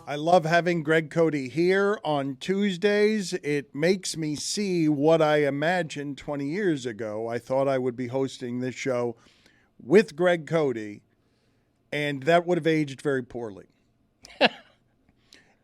I love having Greg Cote here on Tuesdays. It makes me see what I imagined 20 years ago. I thought I would be hosting this show with Greg Cote, and that would have aged very poorly.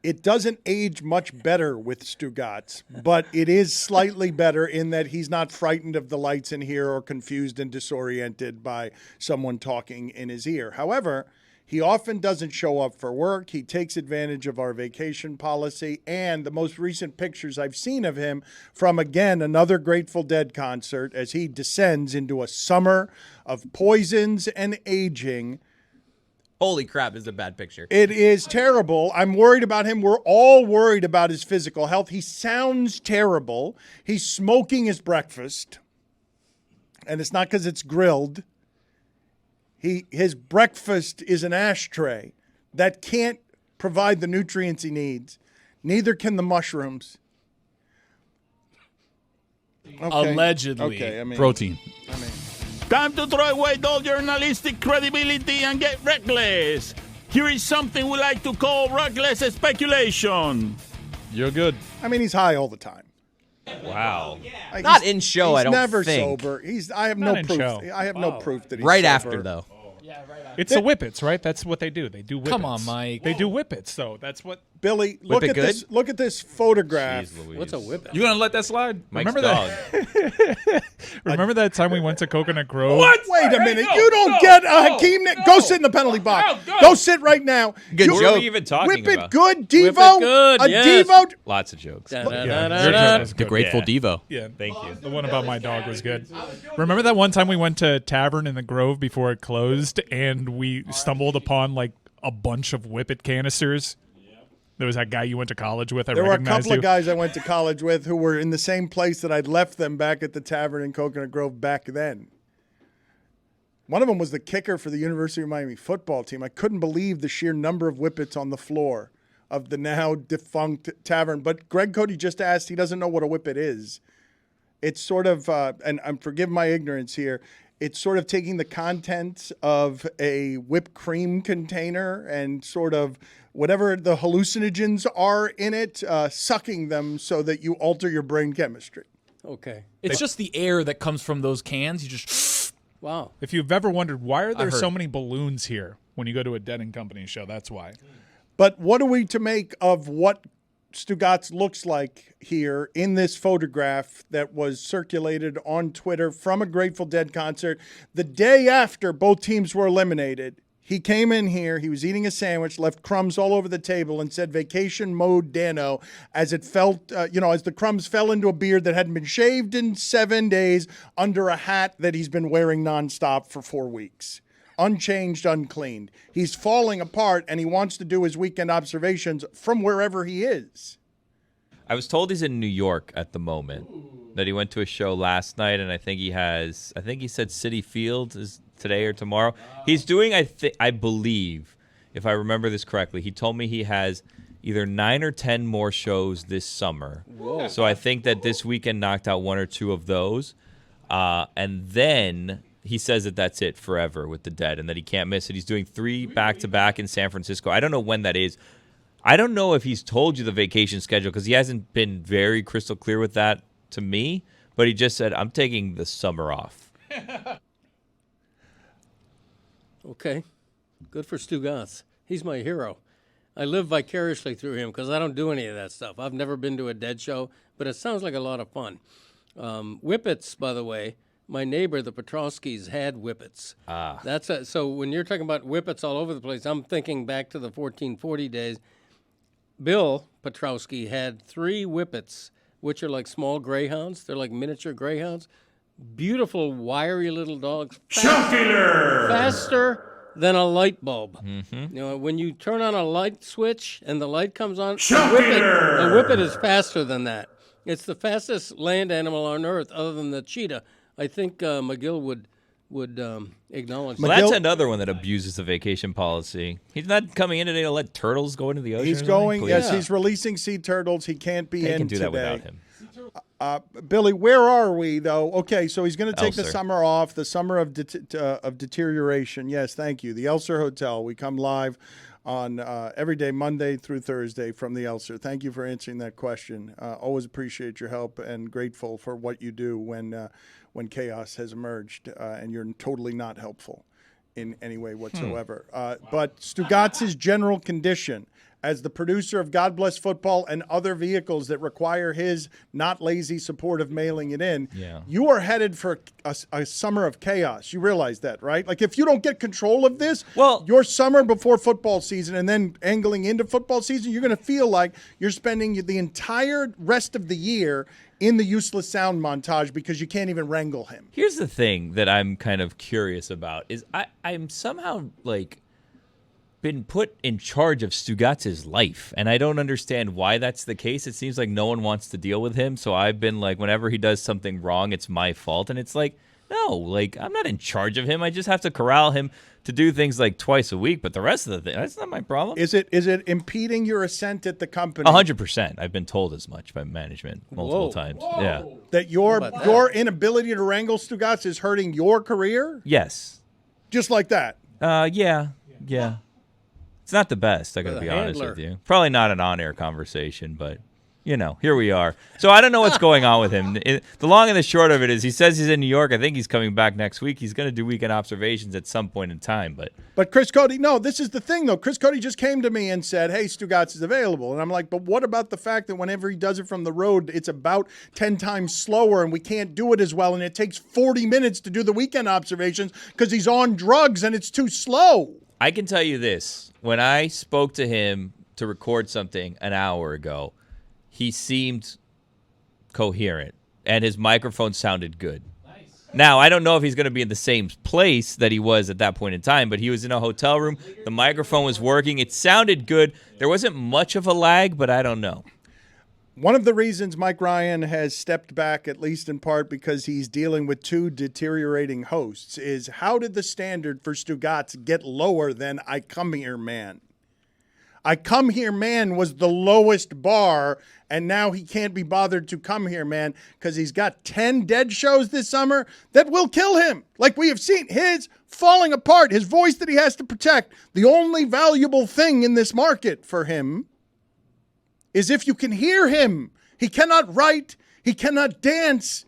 It doesn't age much better with Stugotz, but it is slightly better in that he's not frightened of the lights in here or confused and disoriented by someone talking in his ear. However, he often doesn't show up for work. He takes advantage of our vacation policy, and the most recent pictures I've seen of him from, again, another Grateful Dead concert as he descends into a summer of poisons and aging. Holy crap, this is a bad picture. It is terrible. I'm worried about him. We're all worried about his physical health. He sounds terrible. He's smoking his breakfast, and it's not because it's grilled. His breakfast is an ashtray that can't provide the nutrients he needs. Neither can the mushrooms. Okay. Allegedly. Okay, protein. Time to throw away all journalistic credibility and get reckless. Here is something we like to call reckless speculation. You're good. He's high all the time. Wow. Like, Not in show, I don't think. He's never sober. I have no proof. Show. I have no proof that he's right sober. after, though. It's the whippets, right? That's what they do. They do whippets. Come on, Mike. They do whippets, though. That's what. Billy, look Whip it at good? this. Look at this photograph. Jeez, What's a whippet? You gonna let that slide? Mike's Remember dog. that? Remember that time we went to Coconut Grove? Wait a minute. You don't get Hakeem. Go sit in the penalty box. Go sit right now. Good You- joke. What are we even talking Whip it about? good, Devo. Whip it good, A yes. Devo. Lots of jokes. Your joke was The good. Grateful Devo. Yeah, Thank you. the one about my dog was good. Remember that one time we went to Tavern in the Grove before it closed, and we stumbled upon like a bunch of Whippet canisters? There was that guy you went to college with. There were a recognized couple of guys I went to college with who were in the same place that I'd left them back at the Tavern in Coconut Grove back then. One of them was the kicker for the University of Miami football team. I couldn't believe the sheer number of whippets on the floor of the now defunct Tavern. But Greg Cote just asked, he doesn't know what a whippet is. It's sort of, and forgive my ignorance here, it's sort of taking the contents of a whipped cream container and sort of whatever the hallucinogens are in it, sucking them so that you alter your brain chemistry. Okay. It's just the air that comes from those cans. You just Wow. If you've ever wondered why are there heard. so many balloons here when you go to a Dead & Company show, that's why. But what are we to make of what Stugotz looks like here in this photograph that was circulated on Twitter from a Grateful Dead concert the day after both teams were eliminated? He came in here, he was eating a sandwich, left crumbs all over the table, and said vacation mode Dano as it felt, as the crumbs fell into a beard that hadn't been shaved in 7 days under a hat that he's been wearing nonstop for 4 weeks. Unchanged, uncleaned. He's falling apart, and he wants to do his weekend observations from wherever he is. I was told he's in New York at the moment. That he went to a show last night, and I think he said City Field is today or tomorrow. He's doing, I believe, if I remember this correctly, he told me he has either 9 or 10 more shows this summer. Whoa. So I think that this weekend knocked out 1 or 2 of those. And then he says that that's it forever with the Dead and that he can't miss it. He's doing 3 back-to-back in San Francisco. I don't know when that is. I don't know if he's told you the vacation schedule because he hasn't been very crystal clear with that to me, but he just said, I'm taking the summer off. Okay. Good for Stugotz. He's my hero. I live vicariously through him because I don't do any of that stuff. I've never been to a Dead show, but it sounds like a lot of fun. Whippets, by the way, my neighbor, the Petrowskis, had whippets. So when you're talking about whippets all over the place, I'm thinking back to the 1440 days. Bill Petrowski had 3 whippets, which are like small greyhounds. They're like miniature greyhounds. Beautiful, wiry little dogs. Faster than a light bulb. Mm-hmm. When you turn on a light switch and the light comes on, a whippet is faster than that. It's the fastest land animal on Earth other than the cheetah. I think McGill would acknowledge Well, that. that's another one that abuses the vacation policy. He's not coming in today to let turtles go into the ocean. He's or going, something? yes, Please. he's releasing sea turtles. He can't be They in can do today. that without him. Billy, where are we, though? Okay, so he's going to take the Elser. summer off, the summer of deterioration. Yes, thank you. The Elser Hotel. We come live on every day, Monday through Thursday from the Elser. Thank you for answering that question. Always appreciate your help and grateful for what you do when chaos has emerged and you're totally not helpful in any way whatsoever. But Stugotz's general condition as the producer of God Bless Football and other vehicles that require his not lazy support of mailing it in, you are headed for a summer of chaos. You realize that, right? Like if you don't get control of this, your summer before football season and then angling into football season, you're going to feel like you're spending the entire rest of the year in the useless sound montage because you can't even wrangle him. Here's the thing that I'm kind of curious about is I'm somehow like been put in charge of Stugotz's life, and I don't understand why that's the case. It seems like no one wants to deal with him, so I've been like, whenever he does something wrong, it's my fault, and it's like, no, like I'm not in charge of him. I just have to corral him to do things like twice a week, but the rest of the thing, that's not my problem. Is it impeding your ascent at the company? 100%. I've been told as much by management multiple times. Yeah, that your inability to wrangle Stugotz is hurting your career? Yes. Just like that? Yeah. It's not the best, I gotta be honest with you. Probably not an on-air conversation, but, here we are. So I don't know what's going on with him. The long and the short of it is he says he's in New York. I think he's coming back next week. He's going to do weekend observations at some point in time. But Chris Cote, no, this is the thing, though. Chris Cote just came to me and said, hey, Stugotz is available. And I'm like, but what about the fact that whenever he does it from the road, it's about 10 times slower and we can't do it as well. And it takes 40 minutes to do the weekend observations because he's on drugs and it's too slow. I can tell you this. When I spoke to him to record something an hour ago, he seemed coherent, and his microphone sounded good. Nice. Now, I don't know if he's going to be in the same place that he was at that point in time, but he was in a hotel room. The microphone was working. It sounded good. There wasn't much of a lag, but I don't know. One of the reasons Mike Ryan has stepped back, at least in part because he's dealing with two deteriorating hosts, is how did the standard for Stugotz get lower than I Come Here Man? I Come Here Man was the lowest bar, and now he can't be bothered to come here, man, because he's got 10 dead shows this summer that will kill him. Like we have seen, his falling apart, his voice that he has to protect. The only valuable thing in this market for him is if you can hear him. He cannot write. He cannot dance.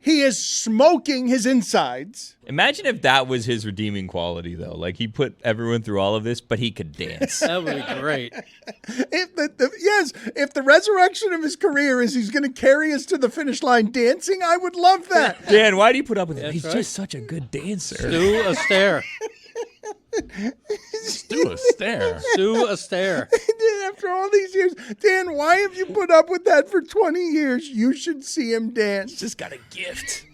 He is smoking his insides. Imagine if that was his redeeming quality, though. Like, he put everyone through all of this, but he could dance. That would be great. If the resurrection of his career is he's going to carry us to the finish line dancing, I would love that. Dan, why do you put up with him? That's He's right. just such a good dancer. Stu Astaire. Do a stare. Stu Astaire. After all these years, Dan, why have you put up with that for 20 years? You should see him dance. Just got a gift.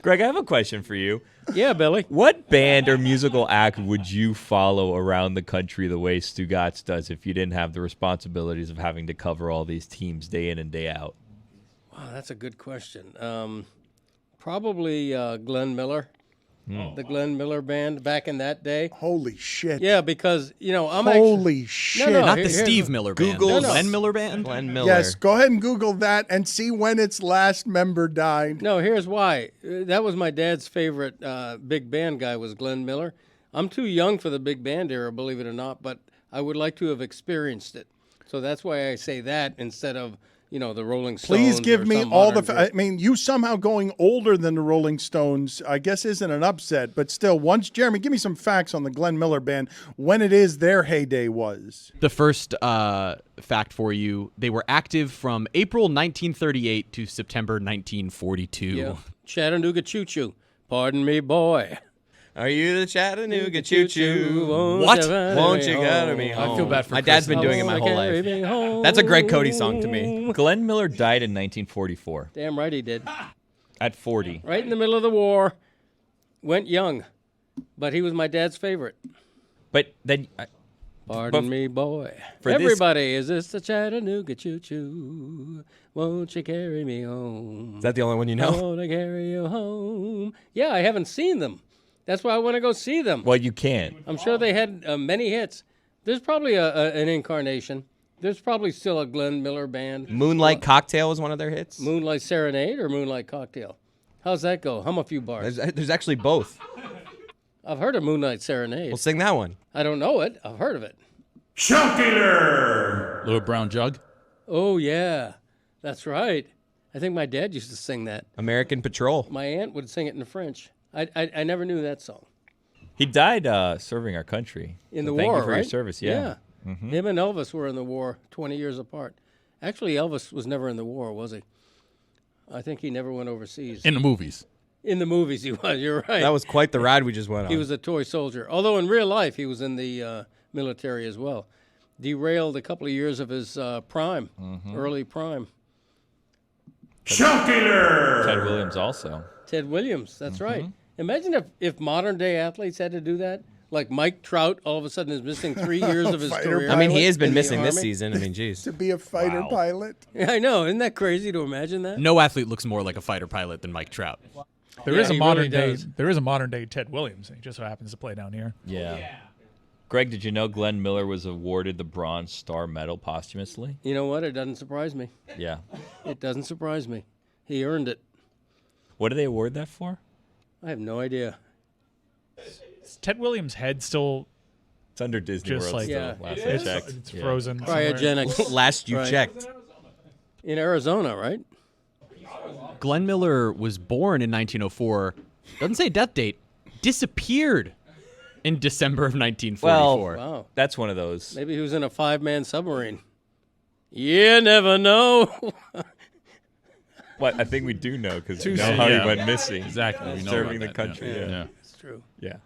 Greg, I have a question for you. Yeah, Billy. What band or musical act would you follow around the country the way Stugotz does if you didn't have the responsibilities of having to cover all these teams day in and day out? Wow, that's a good question. Probably Glenn Miller. The Glenn Miller Band back in that day. Holy shit. Yeah, because, I'm Holy shit. No, Not here- the here's Steve what- Miller Band. Google The Glenn Miller Band? Glenn Miller. Yes, go ahead and Google that and see when its last member died. No, here's why. That was my dad's favorite big band guy was Glenn Miller. I'm too young for the big band era, believe it or not, but I would like to have experienced it. So that's why I say that instead of, the Rolling Stones. Please give or me some all the. modern group. You somehow going older than the Rolling Stones, I guess, isn't an upset. But still, Jeremy, give me some facts on the Glenn Miller Band when it is their heyday was. The first fact for you, they were active from April 1938 to September 1942. Yeah. Chattanooga Choo Choo. Pardon me, boy. Are you the Chattanooga choo-choo? What? Won't you go to me home? I feel bad for My dad's Chris been doing it my whole life. That's a Greg Cote song to me. Glenn Miller died in 1944 Damn right he did. at 40. Right in the middle of the war. Went young. But he was my dad's favorite. But then, Pardon me, boy. For this- Everybody, is this the Chattanooga choo-choo? Won't you carry me home? Is that the only one you I know? want to carry you home. Yeah, I haven't seen them. That's why I want to go see them. well, you can't. I'm sure they had many hits. There's probably an incarnation. There's probably still a Glenn Miller Band. Moonlight Cocktail was one of their hits. Moonlight Serenade or Moonlight Cocktail? How's that go? Hum a few bars. There's actually both. I've heard of Moonlight Serenade. We'll sing that one. I don't know it. I've heard of it. Show killer. Little brown jug. Oh, yeah. That's right. I think my dad used to sing that. American Patrol. My aunt would sing it in French. I never knew that song. He died serving our country. In the Thank war, you for right? your service. Yeah. Him and Elvis were in the war 20 years apart. Actually, Elvis was never in the war, was he? I think he never went overseas. In the movies. In the movies, he was. You're right. That was quite the ride we just went on. He was a toy soldier. Although in real life, he was in the military as well. Derailed a couple of years of his prime, early prime. Show killer. Ted Williams also. Ted Williams, that's right. Imagine if modern-day athletes had to do that. Like Mike Trout all of a sudden is missing 3 years of his Fighter career. I mean, he has in been the missing this Army. season. I mean, geez. To be a fighter pilot. Yeah, I know. Isn't that crazy to imagine that? No athlete looks more like a fighter pilot than Mike Trout. There Yeah, is a he modern really day. does. There is a modern day Ted Williams. He just so happens to play down here. Yeah. Greg, did you know Glenn Miller was awarded the Bronze Star Medal posthumously? You know what? It doesn't surprise me. Yeah. It doesn't surprise me. He earned it. What do they award that for? I have no idea. Is Ted Williams' head still It's under Disney Just World like- still. Yeah. Last It I is? checked. it's Yeah. frozen? somewhere? Cryogenics. Last you Right. checked. In Arizona, right? Glenn Miller was born in 1904. Doesn't say death date. Disappeared in December of 1944. Wow. That's one of those. Maybe he was in a 5-man submarine. You never know. What I think we do know because we know soon. how Yeah. he went missing. Exactly. We know Serving the about that, country. yeah. Yeah. It's true. Yeah.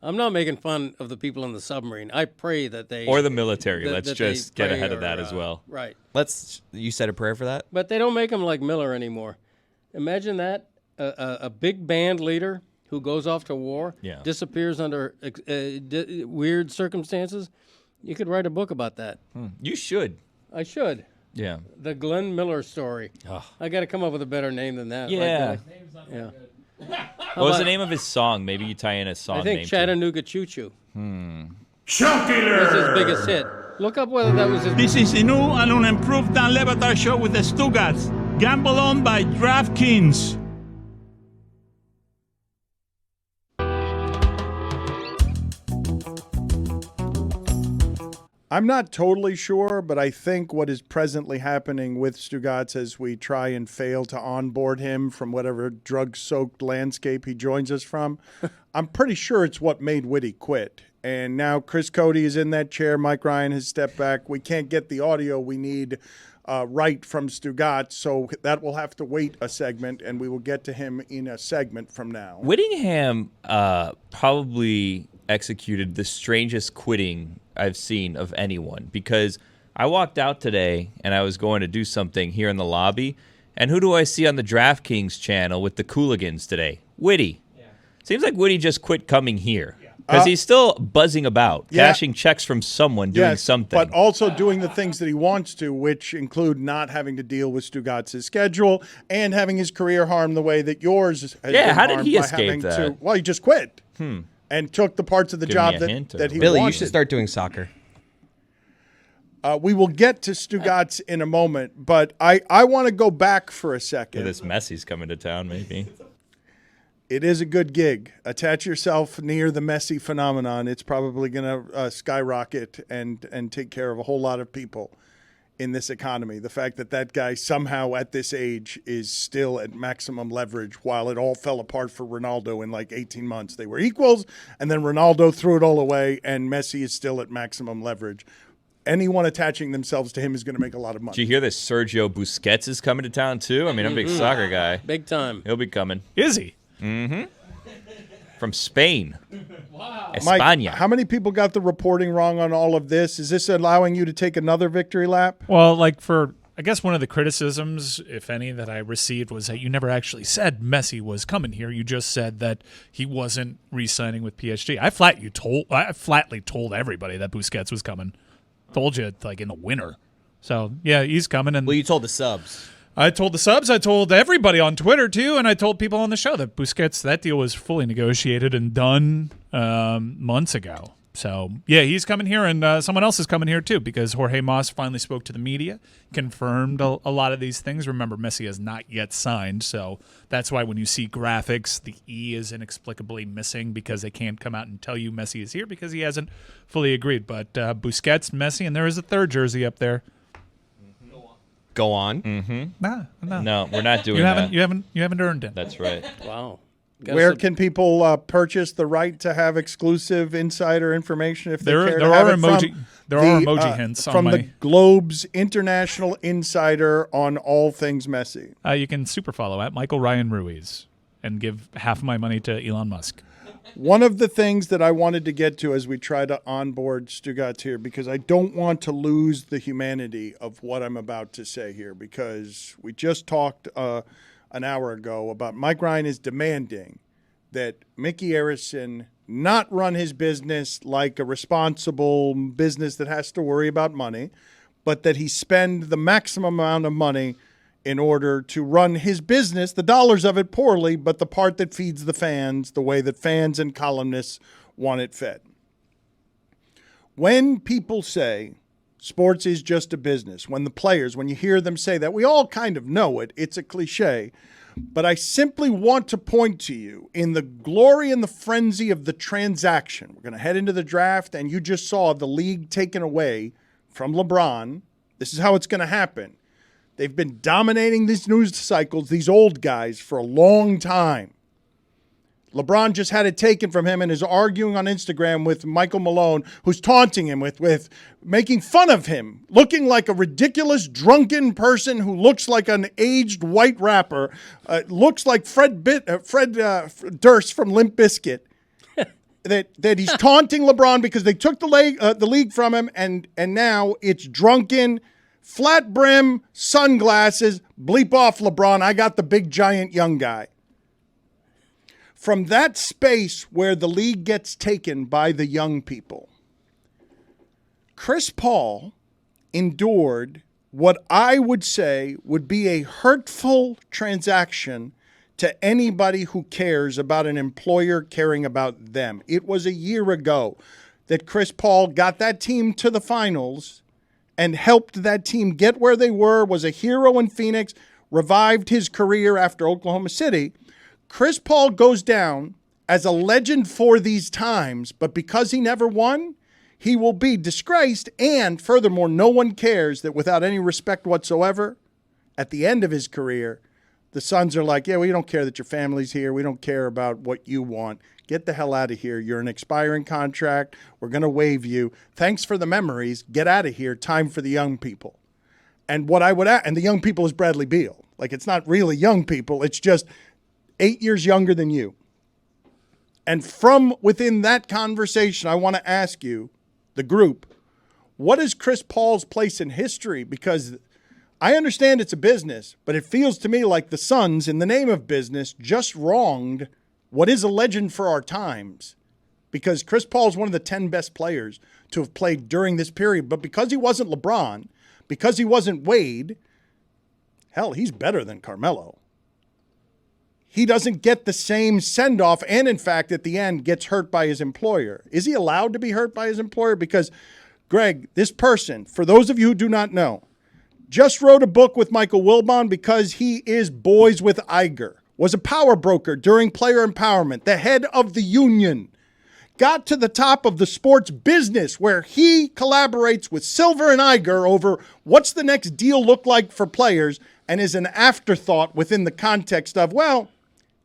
I'm not making fun of the people in the submarine. I pray that they Or the military. that- Let's that they just get pray ahead of or, that as well. Right. You said a prayer for that? But they don't make them like Miller anymore. Imagine that a big band leader who goes off to war, Yeah. disappears under weird circumstances. You could write a book about that. You should. I should. Yeah. The Glenn Miller story. I got to come up with a better name than that. Yeah. Yeah. What was the about- name of his song? Maybe you tie in a song I think name. to it. Chattanooga Choo Choo Show was his killer. biggest hit. Look up whether that was his. This is the new and unimproved Dan Le Batard Show with the Stugotz. Gamble on by DraftKings. I'm not totally sure, but I think what is presently happening with Stugotz as we try and fail to onboard him from whatever drug-soaked landscape he joins us from, I'm pretty sure it's what made Whitty quit. And now Chris Cote is in that chair. Mike Ryan has stepped back. We can't get the audio we need right from Stugotz, so that will have to wait a segment, and we will get to him in a segment from now. Whittingham probably executed the strangest quitting I've seen of anyone, because I walked out today and I was going to do something here in the lobby, and who do I see on the DraftKings channel with the Cooligans today? Whitty. Seems like Whitty just quit coming here because he's still buzzing about, cashing checks from someone, doing something. But also doing the things that he wants to, which include not having to deal with Stugotz's schedule and having his career harmed the way that yours has been how did harmed he by escape having that? to. Well, he just quit and took the parts of the Give job me a hint, or that he Billy, wanted. you should start doing soccer. We will get to Stugotz in a moment, but I want to go back for a second. This Messi's coming to town, maybe. It is a good gig. Attach yourself near the Messi phenomenon. It's probably going to skyrocket and take care of a whole lot of people in this economy. The fact that that guy somehow at this age is still at maximum leverage while it all fell apart for Ronaldo in like 18 months. They were equals, and then Ronaldo threw it all away, and Messi is still at maximum leverage. Anyone attaching themselves to him is going to make a lot of money. Did you hear that Sergio Busquets is coming to town, too? I mean, I'm a big soccer guy. Big time. He'll be coming. Is he? From Spain. Mike, España. how many people got the reporting wrong on all of this? Is this allowing you to take another victory lap? Well, like I guess one of the criticisms, if any, that I received was that you never actually said Messi was coming here. You just said that he wasn't re-signing with PSG. I flatly told everybody that Busquets was coming. Told you like in the winter. So yeah, he's coming. And Well, you told the subs. I told the subs, I told everybody on Twitter too, and I told people on the show that Busquets, that deal was fully negotiated and done months ago. So, yeah, he's coming here, and someone else is coming here, too, because Jorge Mas finally spoke to the media, confirmed a lot of these things. Remember, Messi has not yet signed, so that's why when you see graphics, the E is inexplicably missing because they can't come out and tell you Messi is here because he hasn't fully agreed. But Busquets, Messi, and there is a third jersey up there. Go on. No, we're not doing that. You haven't earned it. That's right. Wow. Where can people purchase the right to have exclusive insider information if they care to have it there are emoji hints from on the Globe's international insider on all things Messi? You can super follow at Michael Ryan Ruiz and give half my money to Elon Musk. One of the things that I wanted to get to as we try to onboard Stugotz here, because I don't want to lose the humanity of what I'm about to say here, because we just talked an hour ago about Mike Ryan is demanding that Mickey Arison not run his business like a responsible business that has to worry about money, but that he spend the maximum amount of money in order to run his business, the dollars of it poorly, but the part that feeds the fans the way that fans and columnists want it fed. When people say sports is just a business, when you hear them say that, we all kind of know it. It's a cliche. But I simply want to point to you in the glory and the frenzy of the transaction. We're going to head into the draft, and you just saw the league taken away from LeBron. This is how it's going to happen. They've been dominating these news cycles, these old guys, for a long time. LeBron just had it taken from him and is arguing on Instagram with Michael Malone, who's taunting him with making fun of him, looking like a ridiculous, drunken person who looks like an aged white rapper, looks like Fred Durst from Limp Bizkit. that he's taunting LeBron because they took the league from him, and now it's drunken, flat brim, sunglasses, bleep off LeBron, I got the big giant young guy. From that space where the league gets taken by the young people, Chris Paul endured what I would say would be a hurtful transaction to anybody who cares about an employer caring about them. It was a year ago that Chris Paul got that team to the finals and helped that team get where they were, was a hero in Phoenix, revived his career after Oklahoma City. Chris Paul goes down as a legend for these times, but because he never won, he will be disgraced. And furthermore, no one cares that without any respect whatsoever, at the end of his career, the Suns are like, yeah, we don't care that your family's here. We don't care about what you want. Get the hell out of here. You're an expiring contract. We're going to waive you. Thanks for the memories. Get out of here. Time for the young people. And what I would add, and the young people is Bradley Beal. Like, it's not really young people. It's just 8 years younger than you. And from within that conversation, I want to ask you, the group, what is Chris Paul's place in history? Because I understand it's a business, but it feels to me like the Suns, in the name of business, just wronged what is a legend for our times. Because Chris Paul is one of the 10 best players to have played during this period. But because he wasn't LeBron, because he wasn't Wade, hell, he's better than Carmelo. He doesn't get the same send-off and, in fact, at the end, gets hurt by his employer. Is he allowed to be hurt by his employer? Because, Greg, this person, for those of you who do not know, just wrote a book with Michael Wilbon because he is boys with Iger, was a power broker during player empowerment, the head of the union, got to the top of the sports business where he collaborates with Silver and Iger over what's the next deal look like for players and is an afterthought within the context of, well,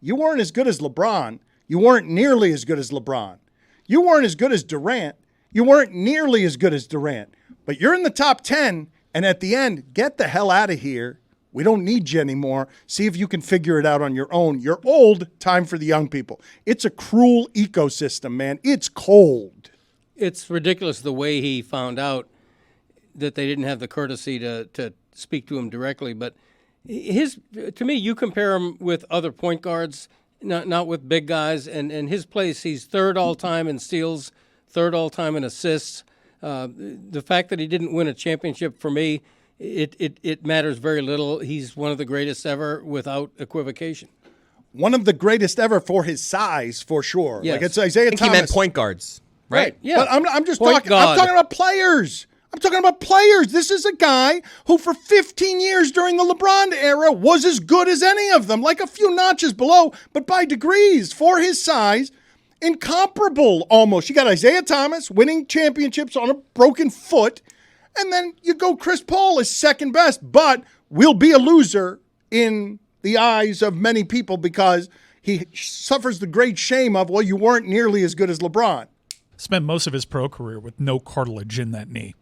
you weren't as good as LeBron. You weren't nearly as good as LeBron. You weren't as good as Durant. You weren't nearly as good as Durant. But you're in the top 10, and at the end, get the hell out of here. We don't need you anymore. See if you can figure it out on your own. You're old. Time for the young people. It's a cruel ecosystem, man. It's cold. It's ridiculous the way he found out that they didn't have the courtesy to speak to him directly, but to me, you compare him with other point guards, not with big guys, and his place, he's third all-time in steals, third all-time in assists. The fact that he didn't win a championship, for me, it matters very little. He's one of the greatest ever without equivocation. One of the greatest ever for his size, for sure. Yes. Like it's Isaiah I think Thomas. he meant point guards. right? Yeah. But I'm just Point talking. guard. I'm talking about players. I'm talking about players. This is a guy who, for 15 years during the LeBron era, was as good as any of them, like a few notches below, but by degrees for his size, incomparable almost. You got Isaiah Thomas winning championships on a broken foot, and then you go Chris Paul is second best, but will be a loser in the eyes of many people because he suffers the great shame of, well, you weren't nearly as good as LeBron. Spent most of his pro career with no cartilage in that knee.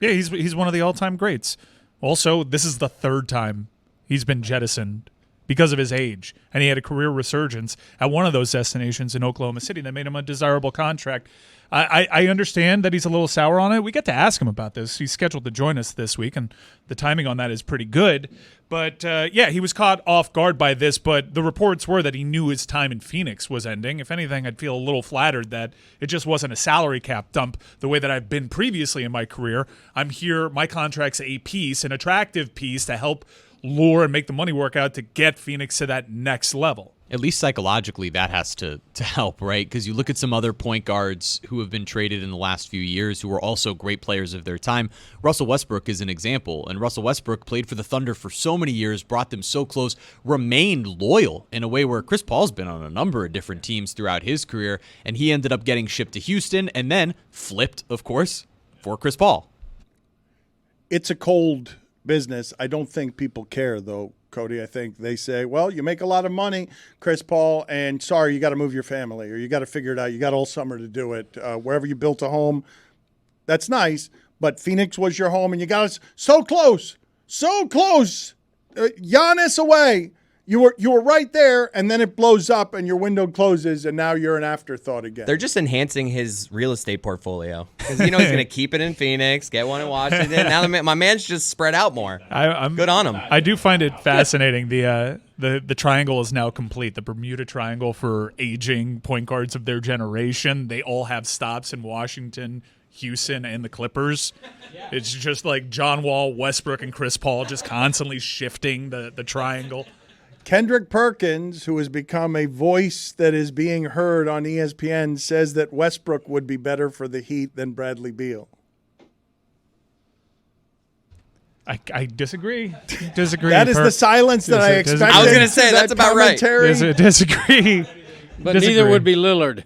Yeah, he's one of the all-time greats. Also, this is the third time he's been jettisoned because of his age, and he had a career resurgence at one of those destinations in Oklahoma City that made him a desirable contract. I understand that he's a little sour on it. We get to ask him about this. He's scheduled to join us this week, and the timing on that is pretty good. But, yeah, he was caught off guard by this, but the reports were that he knew his time in Phoenix was ending. If anything, I'd feel a little flattered that it just wasn't a salary cap dump the way that I've been previously in my career. I'm here. My contract's a piece, an attractive piece to help lure and make the money work out to get Phoenix to that next level. At least psychologically, that has to help, right? Because you look at some other point guards who have been traded in the last few years who were also great players of their time. Russell Westbrook is an example, and Russell Westbrook played for the Thunder for so many years, brought them so close, remained loyal in a way where Chris Paul's been on a number of different teams throughout his career, and he ended up getting shipped to Houston and then flipped, of course, for Chris Paul. It's a cold business. I don't think people care, though, Cody. I think they say, well, you make a lot of money, Chris Paul, and sorry, you got to move your family, or you got to figure it out. You got all summer to do it. Wherever you built a home, that's nice, but Phoenix was your home, and you got us so close. Giannis away. You were right there, and then it blows up, and your window closes, and now you're an afterthought again. They're just enhancing his real estate portfolio because he's going to keep it in Phoenix, get one in Washington. Now my man's just spread out more. I'm good on him. I do find it fascinating. The triangle is now complete. The Bermuda Triangle for aging point guards of their generation. They all have stops in Washington, Houston, and the Clippers. It's just like John Wall, Westbrook, and Chris Paul just constantly shifting the triangle. Kendrick Perkins, who has become a voice that is being heard on ESPN, says that Westbrook would be better for the Heat than Bradley Beal. I disagree. That is the silence that I expected. I was going to say, that's about right. Disagree. But neither would be Lillard.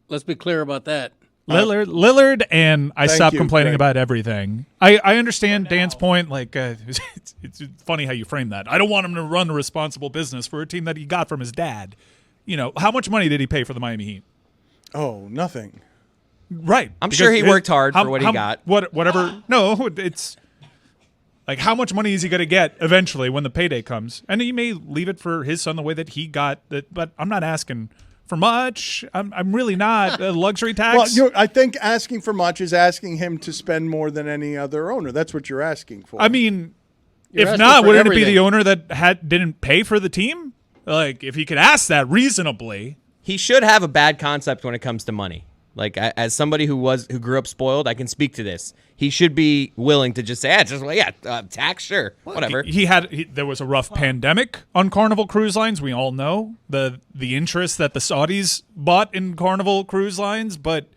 Let's be clear about that. Lillard, and I stopped complaining Greg. about everything. I understand Dan's point. Like, it's funny how you frame that. I don't want him to run a responsible business for a team that he got from his dad. You know, how much money did he pay for the Miami Heat? Oh, nothing. Right. I'm sure he worked hard for what he got. Whatever. No, it's like, how much money is he going to get eventually when the payday comes? And he may leave it for his son the way that he got it, but I'm not asking for much. I'm really not. A luxury tax? Well, I think asking for much is asking him to spend more than any other owner. That's what you're asking for. I mean, You're if asking not, for wouldn't it be everything. the owner that didn't pay for the team? Like, if he could ask that reasonably. He should have a bad concept when it comes to money. Like, as somebody who grew up spoiled, I can speak to this. He should be willing to just say, tax, sure, whatever. There was a rough pandemic on Carnival Cruise Lines. We all know the interest that the Saudis bought in Carnival Cruise Lines, but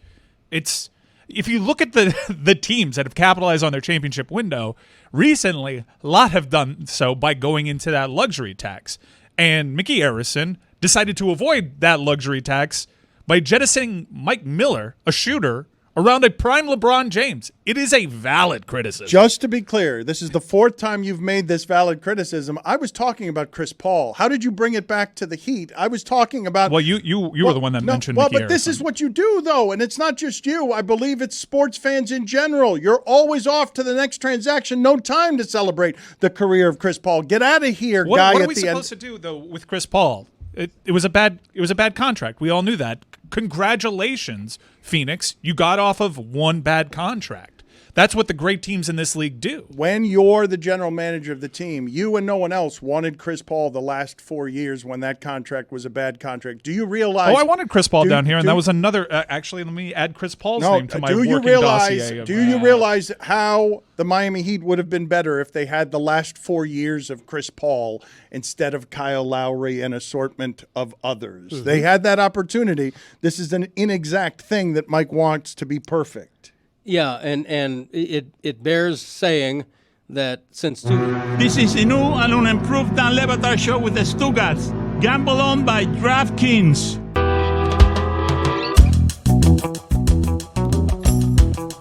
if you look at the teams that have capitalized on their championship window recently, a lot have done so by going into that luxury tax. And Mickey Arison decided to avoid that luxury tax by jettisoning Mike Miller, a shooter, around a prime LeBron James. It is a valid criticism. Just to be clear, this is the fourth time you've made this valid criticism. I was talking about Chris Paul. How did you bring it back to the Heat? I was talking about... Well, you were the one that mentioned Well, Mickey but this Arison. is what you do, though, and it's not just you. I believe it's sports fans in general. You're always off to the next transaction. No time to celebrate the career of Chris Paul. Get out of here, guy. What are at we the end. supposed to do though with Chris Paul? It was a bad contract. We all knew that. Congratulations, Phoenix. You got off of one bad contract. That's what the great teams in this league do. When you're the general manager of the team, you and no one else wanted Chris Paul the last 4 years when that contract was a bad contract. Do you realize? Oh, I wanted Chris Paul down here, and that was another. Actually, let me add Chris Paul's name to my do you working realize? dossier. Of, do you realize how the Miami Heat would have been better if they had the last 4 years of Chris Paul instead of Kyle Lowry and assortment of others? Mm-hmm. They had that opportunity. This is an inexact thing that Mike wants to be perfect. Yeah, and it bears saying that since This is the new and unimproved Dan Le Batard Show with the Stugotz. Gamble on by DraftKings.